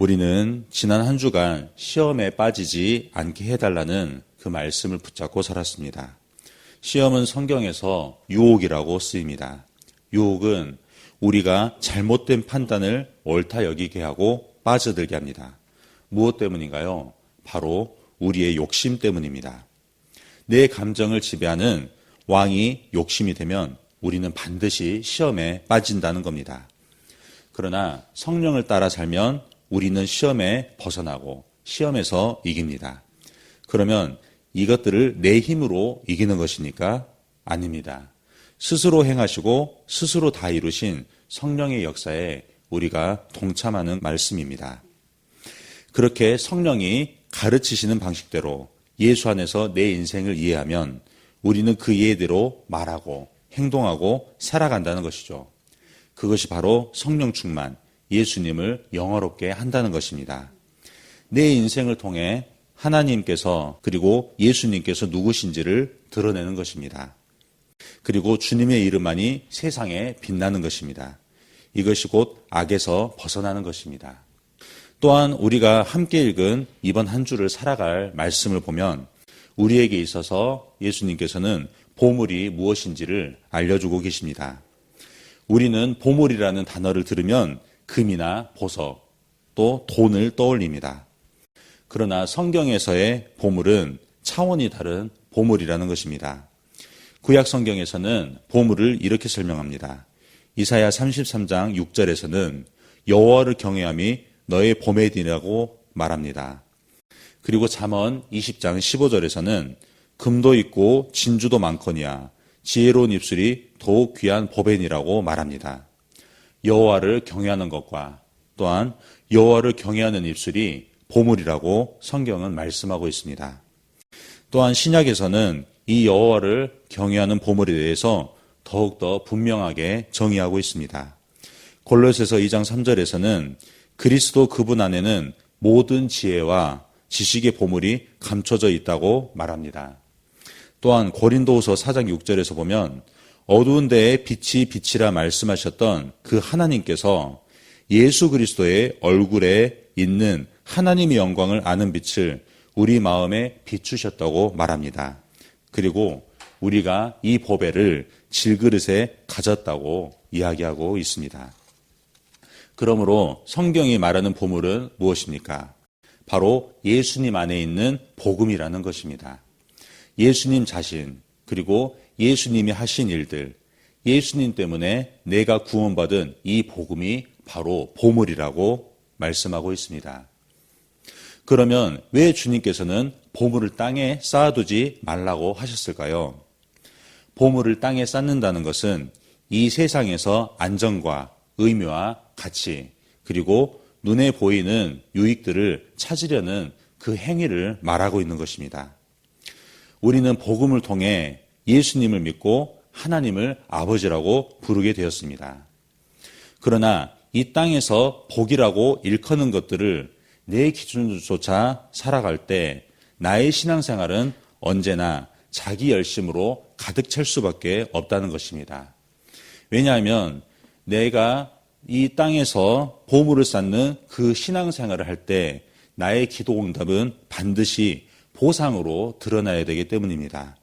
우리는 지난 한 주간 시험에 빠지지 않게 해달라는 그 말씀을 붙잡고 살았습니다. 시험은 성경에서 유혹이라고 쓰입니다. 유혹은 우리가 잘못된 판단을 옳다 여기게 하고 빠져들게 합니다. 무엇 때문인가요? 바로 우리의 욕심 때문입니다. 내 감정을 지배하는 왕이 욕심이 되면 우리는 반드시 시험에 빠진다는 겁니다. 그러나 성령을 따라 살면 우리는 시험에 벗어나고 시험에서 이깁니다. 그러면 이것들을 내 힘으로 이기는 것입니까? 아닙니다. 스스로 행하시고 스스로 다 이루신 성령의 역사에 우리가 동참하는 말씀입니다. 그렇게 성령이 가르치시는 방식대로 예수 안에서 내 인생을 이해하면 우리는 그 이해대로 말하고 행동하고 살아간다는 것이죠. 그것이 바로 성령 충만, 예수님을 영화롭게 한다는 것입니다. 내 인생을 통해 하나님께서 그리고 예수님께서 누구신지를 드러내는 것입니다. 그리고 주님의 이름만이 세상에 빛나는 것입니다. 이것이 곧 악에서 벗어나는 것입니다. 또한 우리가 함께 읽은 이번 한 주를 살아갈 말씀을 보면 우리에게 있어서 예수님께서는 보물이 무엇인지를 알려주고 계십니다. 우리는 보물이라는 단어를 들으면 금이나 보석, 또 돈을 떠올립니다. 그러나 성경에서의 보물은 차원이 다른 보물이라는 것입니다. 구약 성경에서는 보물을 이렇게 설명합니다. 이사야 33장 6절에서는 여호와를 경외함이 너의 보매이라고 말합니다. 그리고 잠언 20장 15절에서는 금도 있고 진주도 많거니와 지혜로운 입술이 더욱 귀한 보배니라고 말합니다. 여호와를 경외하는 것과 또한 여호와를 경외하는 입술이 보물이라고 성경은 말씀하고 있습니다. 또한 신약에서는 이 여호와를 경외하는 보물에 대해서 더욱더 분명하게 정의하고 있습니다. 골로새서 2장 3절에서는 그리스도 그분 안에는 모든 지혜와 지식의 보물이 감춰져 있다고 말합니다. 또한 고린도후서 4장 6절에서 보면 어두운 데에 빛이 빛이라 말씀하셨던 그 하나님께서 예수 그리스도의 얼굴에 있는 하나님의 영광을 아는 빛을 우리 마음에 비추셨다고 말합니다. 그리고 우리가 이 보배를 질그릇에 가졌다고 이야기하고 있습니다. 그러므로 성경이 말하는 보물은 무엇입니까? 바로 예수님 안에 있는 복음이라는 것입니다. 예수님 자신, 그리고 예수님이 하신 일들, 예수님 때문에 내가 구원받은 이 복음이 바로 보물이라고 말씀하고 있습니다. 그러면 왜 주님께서는 보물을 땅에 쌓아두지 말라고 하셨을까요? 보물을 땅에 쌓는다는 것은 이 세상에서 안정과 의미와 가치, 그리고 눈에 보이는 유익들을 찾으려는 그 행위를 말하고 있는 것입니다. 우리는 복음을 통해 예수님을 믿고 하나님을 아버지라고 부르게 되었습니다. 그러나 이 땅에서 복이라고 일컫는 것들을 내 기준조차 살아갈 때 나의 신앙생활은 언제나 자기 열심으로 가득 찰 수밖에 없다는 것입니다. 왜냐하면 내가 이 땅에서 보물을 쌓는 그 신앙생활을 할 때 나의 기도 응답은 반드시 보상으로 드러나야 되기 때문입니다.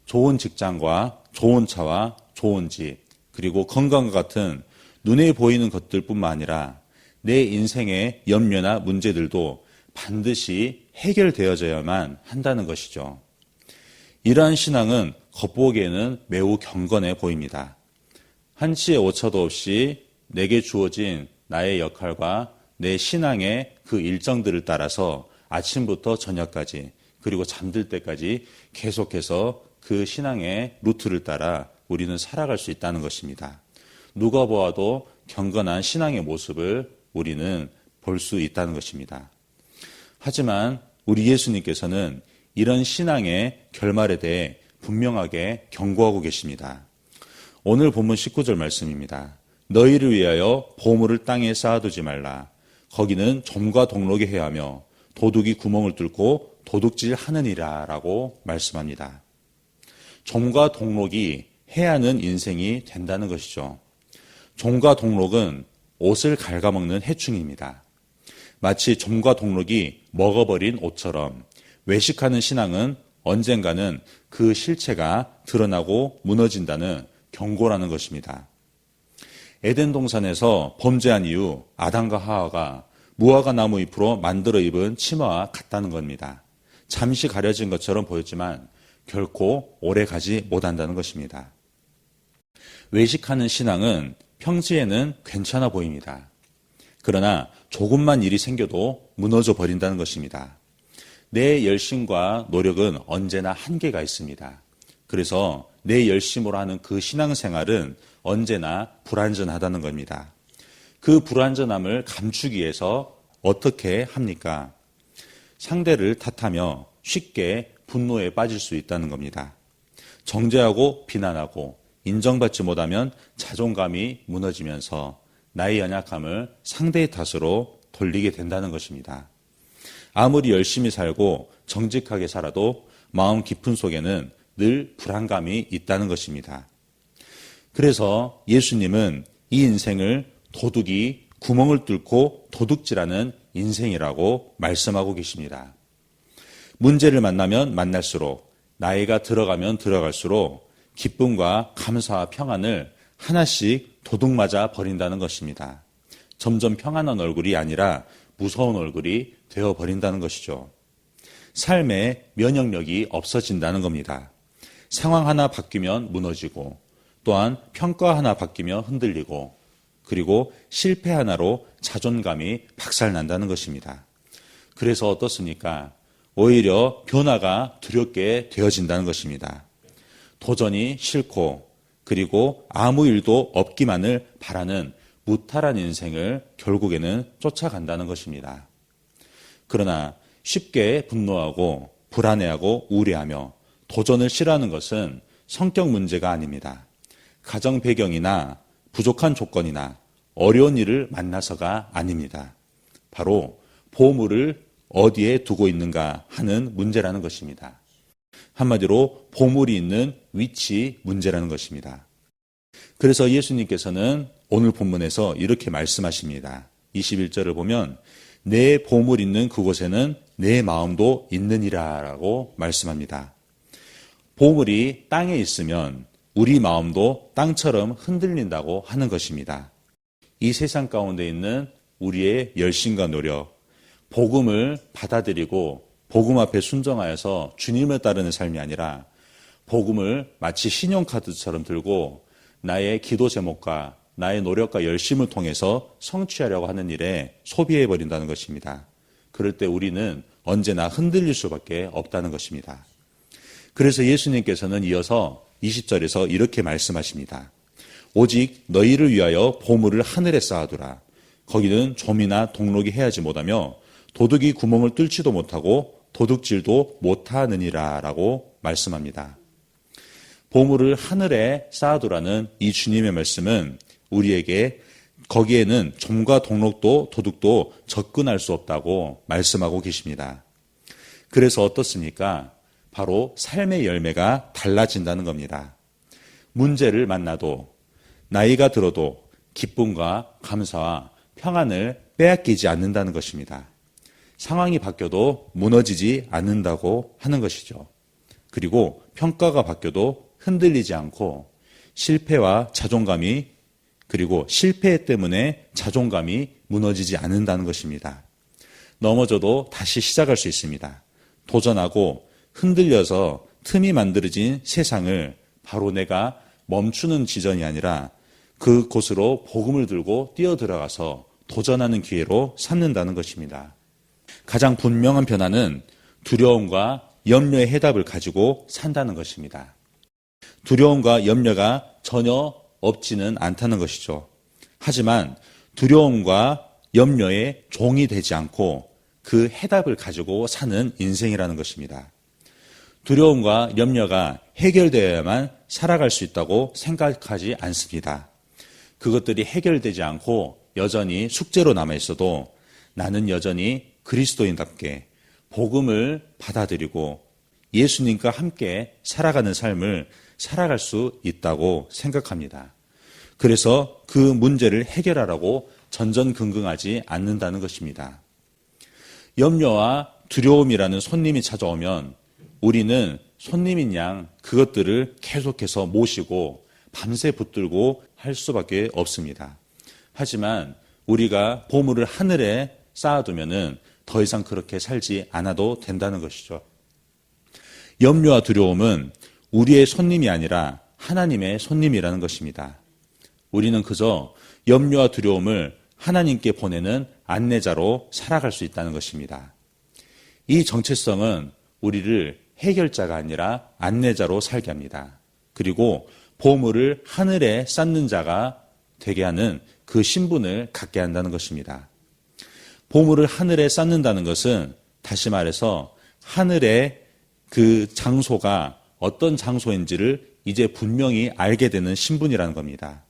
좋은 직장과 좋은 차와 좋은 집, 그리고 건강과 같은 눈에 보이는 것들뿐만 아니라 내 인생의 염려나 문제들도 반드시 해결되어져야만 한다는 것이죠. 이러한 신앙은 겉보기에는 매우 경건해 보입니다. 한치의 오차도 없이 내게 주어진 나의 역할과 내 신앙의 그 일정들을 따라서 아침부터 저녁까지 그리고 잠들 때까지 계속해서 그 신앙의 루트를 따라 우리는 살아갈 수 있다는 것입니다. 누가 보아도 경건한 신앙의 모습을 우리는 볼 수 있다는 것입니다. 하지만 우리 예수님께서는 이런 신앙의 결말에 대해 분명하게 경고하고 계십니다. 오늘 본문 19절 말씀입니다. 너희를 위하여 보물을 땅에 쌓아두지 말라. 거기는 점과 동록이 해하며 도둑이 구멍을 뚫고 도둑질하느니라 라고 말씀합니다. 점과 동록이 해하는 인생이 된다는 것이죠. 종과 동록은 옷을 갉아먹는 해충입니다. 마치 점과 동록이 먹어버린 옷처럼 외식하는 신앙은 언젠가는 그 실체가 드러나고 무너진다는 경고라는 것입니다. 에덴 동산에서 범죄한 이후 아담과 하와가 무화과 나무 잎으로 만들어 입은 치마와 같다는 겁니다. 잠시 가려진 것처럼 보였지만 결코 오래 가지 못한다는 것입니다. 외식하는 신앙은 평소에는 괜찮아 보입니다. 그러나 조금만 일이 생겨도 무너져 버린다는 것입니다. 내 열심과 노력은 언제나 한계가 있습니다. 그래서 내 열심으로 하는 그 신앙생활은 언제나 불완전하다는 겁니다. 그 불완전함을 감추기 위해서 어떻게 합니까? 상대를 탓하며 쉽게 분노에 빠질 수 있다는 겁니다. 정죄하고 비난하고 인정받지 못하면 자존감이 무너지면서 나의 연약함을 상대의 탓으로 돌리게 된다는 것입니다. 아무리 열심히 살고 정직하게 살아도 마음 깊은 속에는 늘 불안감이 있다는 것입니다. 그래서 예수님은 이 인생을 도둑이 구멍을 뚫고 도둑질하는 인생이라고 말씀하고 계십니다. 문제를 만나면 만날수록, 나이가 들어가면 들어갈수록 기쁨과 감사와 평안을 하나씩 도둑맞아 버린다는 것입니다. 점점 평안한 얼굴이 아니라 무서운 얼굴이 되어버린다는 것이죠. 삶의 면역력이 없어진다는 겁니다. 상황 하나 바뀌면 무너지고, 또한 평가 하나 바뀌면 흔들리고, 그리고 실패 하나로 자존감이 박살난다는 것입니다. 그래서 어떻습니까? 오히려 변화가 두렵게 되어진다는 것입니다. 도전이 싫고, 그리고 아무 일도 없기만을 바라는 무탈한 인생을 결국에는 쫓아간다는 것입니다. 그러나 쉽게 분노하고 불안해하고 우울해하며 도전을 싫어하는 것은 성격 문제가 아닙니다. 가정 배경이나 부족한 조건이나 어려운 일을 만나서가 아닙니다. 바로 보물을 어디에 두고 있는가 하는 문제라는 것입니다. 한마디로 보물이 있는 위치 문제라는 것입니다. 그래서 예수님께서는 오늘 본문에서 이렇게 말씀하십니다. 21절을 보면 내 보물 있는 그곳에는 내 마음도 있느니라 라고 말씀합니다. 보물이 땅에 있으면 우리 마음도 땅처럼 흔들린다고 하는 것입니다. 이 세상 가운데 있는 우리의 열심과 노력, 복음을 받아들이고 복음 앞에 순종하여서 주님을 따르는 삶이 아니라 복음을 마치 신용카드처럼 들고 나의 기도 제목과 나의 노력과 열심을 통해서 성취하려고 하는 일에 소비해버린다는 것입니다. 그럴 때 우리는 언제나 흔들릴 수밖에 없다는 것입니다. 그래서 예수님께서는 이어서 20절에서 이렇게 말씀하십니다. 오직 너희를 위하여 보물을 하늘에 쌓아두라. 거기는 좀이나 동록이 해하지 못하며 도둑이 구멍을 뚫지도 못하고 도둑질도 못하느니라 라고 말씀합니다. 보물을 하늘에 쌓아두라는 이 주님의 말씀은 우리에게 거기에는 좀과 동록도 도둑도 접근할 수 없다고 말씀하고 계십니다. 그래서 어떻습니까? 바로 삶의 열매가 달라진다는 겁니다. 문제를 만나도 나이가 들어도 기쁨과 감사와 평안을 빼앗기지 않는다는 것입니다. 상황이 바뀌어도 무너지지 않는다고 하는 것이죠. 그리고 평가가 바뀌어도 흔들리지 않고 실패와 자존감이 그리고 실패 때문에 자존감이 무너지지 않는다는 것입니다. 넘어져도 다시 시작할 수 있습니다. 도전하고 흔들려서 틈이 만들어진 세상을 바로 내가 멈추는 지점이 아니라 그곳으로 복음을 들고 뛰어들어가서 도전하는 기회로 삼는다는 것입니다. 가장 분명한 변화는 두려움과 염려의 해답을 가지고 산다는 것입니다. 두려움과 염려가 전혀 없지는 않다는 것이죠. 하지만 두려움과 염려의 종이 되지 않고 그 해답을 가지고 사는 인생이라는 것입니다. 두려움과 염려가 해결되어야만 살아갈 수 있다고 생각하지 않습니다. 그것들이 해결되지 않고 여전히 숙제로 남아있어도 나는 여전히 그리스도인답게 복음을 받아들이고 예수님과 함께 살아가는 삶을 살아갈 수 있다고 생각합니다. 그래서 그 문제를 해결하라고 전전긍긍하지 않는다는 것입니다. 염려와 두려움이라는 손님이 찾아오면 우리는 손님인 양 그것들을 계속해서 모시고 밤새 붙들고 할 수밖에 없습니다. 하지만 우리가 보물을 하늘에 쌓아두면은 더 이상 그렇게 살지 않아도 된다는 것이죠. 염려와 두려움은 우리의 손님이 아니라 하나님의 손님이라는 것입니다. 우리는 그저 염려와 두려움을 하나님께 보내는 안내자로 살아갈 수 있다는 것입니다. 이 정체성은 우리를 해결자가 아니라 안내자로 살게 합니다. 그리고 보물을 하늘에 쌓는 자가 되게 하는 그 신분을 갖게 한다는 것입니다. 보물을 하늘에 쌓는다는 것은 다시 말해서 하늘의 그 장소가 어떤 장소인지를 이제 분명히 알게 되는 신분이라는 겁니다.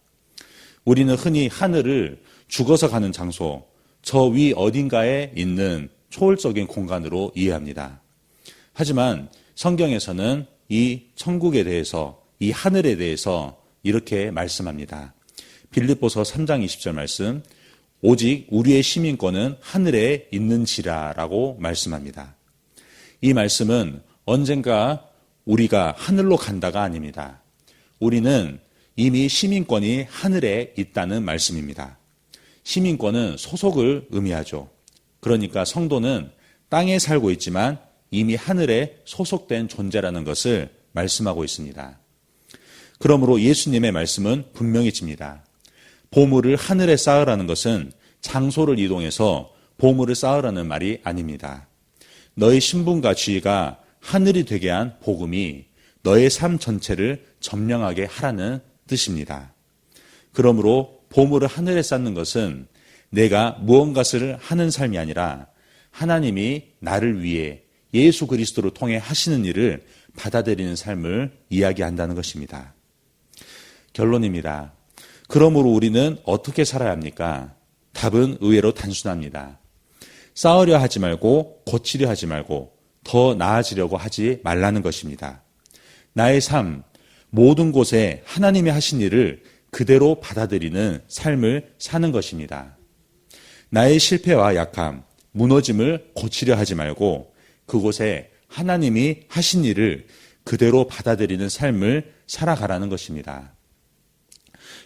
우리는 흔히 하늘을 죽어서 가는 장소, 저 위 어딘가에 있는 초월적인 공간으로 이해합니다. 하지만 성경에서는 이 천국에 대해서, 이 하늘에 대해서 이렇게 말씀합니다. 빌립보서 3장 20절 말씀, 오직 우리의 시민권은 하늘에 있는지라라고 말씀합니다. 이 말씀은 언젠가 우리가 하늘로 간다가 아닙니다. 우리는 이미 시민권이 하늘에 있다는 말씀입니다. 시민권은 소속을 의미하죠. 그러니까 성도는 땅에 살고 있지만 이미 하늘에 소속된 존재라는 것을 말씀하고 있습니다. 그러므로 예수님의 말씀은 분명해집니다. 보물을 하늘에 쌓으라는 것은 장소를 이동해서 보물을 쌓으라는 말이 아닙니다. 너의 신분과 지위가 하늘이 되게 한 복음이 너의 삶 전체를 점령하게 하라는 뜻입니다. 그러므로 보물을 하늘에 쌓는 것은 내가 무언가를 하는 삶이 아니라 하나님이 나를 위해 예수 그리스도를 통해 하시는 일을 받아들이는 삶을 이야기한다는 것입니다. 결론입니다. 그러므로 우리는 어떻게 살아야 합니까? 답은 의외로 단순합니다. 쌓으려 하지 말고 고치려 하지 말고 더 나아지려고 하지 말라는 것입니다. 나의 삶, 모든 곳에 하나님이 하신 일을 그대로 받아들이는 삶을 사는 것입니다. 나의 실패와 약함, 무너짐을 고치려 하지 말고 그곳에 하나님이 하신 일을 그대로 받아들이는 삶을 살아가라는 것입니다.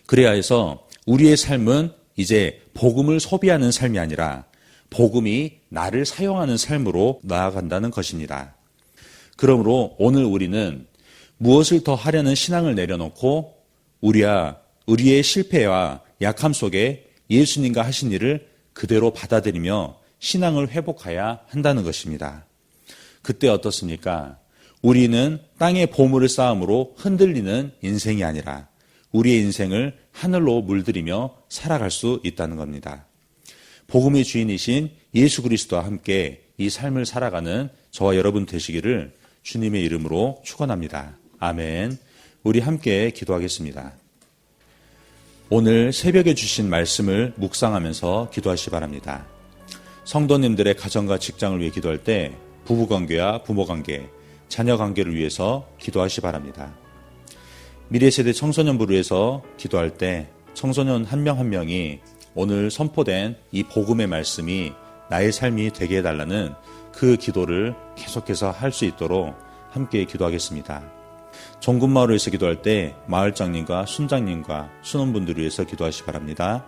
그래야 해서 우리의 삶은 이제 복음을 소비하는 삶이 아니라 복음이 나를 사용하는 삶으로 나아간다는 것입니다. 그러므로 오늘 우리는 무엇을 더 하려는 신앙을 내려놓고 우리의 실패와 약함 속에 예수님과 하신 일을 그대로 받아들이며 신앙을 회복해야 한다는 것입니다. 그때 어떻습니까? 우리는 땅의 보물을 쌓음으로 흔들리는 인생이 아니라 우리의 인생을 하늘로 물들이며 살아갈 수 있다는 겁니다. 복음의 주인이신 예수 그리스도와 함께 이 삶을 살아가는 저와 여러분 되시기를 주님의 이름으로 축원합니다. 아멘. 우리 함께 기도하겠습니다. 오늘 새벽에 주신 말씀을 묵상하면서 기도하시기 바랍니다. 성도님들의 가정과 직장을 위해 기도할 때 부부관계와 부모관계, 자녀관계를 위해서 기도하시기 바랍니다. 미래세대 청소년부를 위해서 기도할 때 청소년 한 명 한 명이 오늘 선포된 이 복음의 말씀이 나의 삶이 되게 해달라는 그 기도를 계속해서 할 수 있도록 함께 기도하겠습니다. 종군마을을 위해서 기도할 때 마을장님과 순장님과 순원분들을 위해서 기도하시기 바랍니다.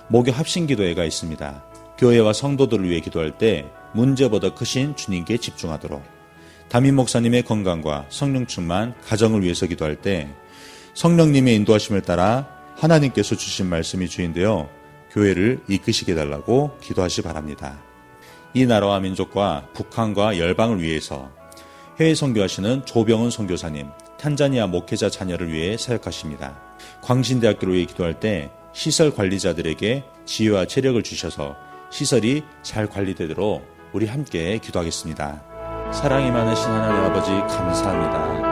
목요 합심기도회가 있습니다. 교회와 성도들을 위해 기도할 때 문제보다 크신 주님께 집중하도록, 담임 목사님의 건강과 성령 충만 가정을 위해서 기도할 때 성령님의 인도하심을 따라 하나님께서 주신 말씀이 주인되어 교회를 이끄시게 달라고 기도하시기 바랍니다. 이 나라와 민족과 북한과 열방을 위해서 해외 선교하시는 조병은 선교사님, 탄자니아 목회자 자녀를 위해 사역하십니다. 광신대학교를 위해 기도할 때 시설 관리자들에게 지혜와 체력을 주셔서 시설이 잘 관리되도록 우리 함께 기도하겠습니다. 사랑이 많으신 하나님 아버지 감사합니다.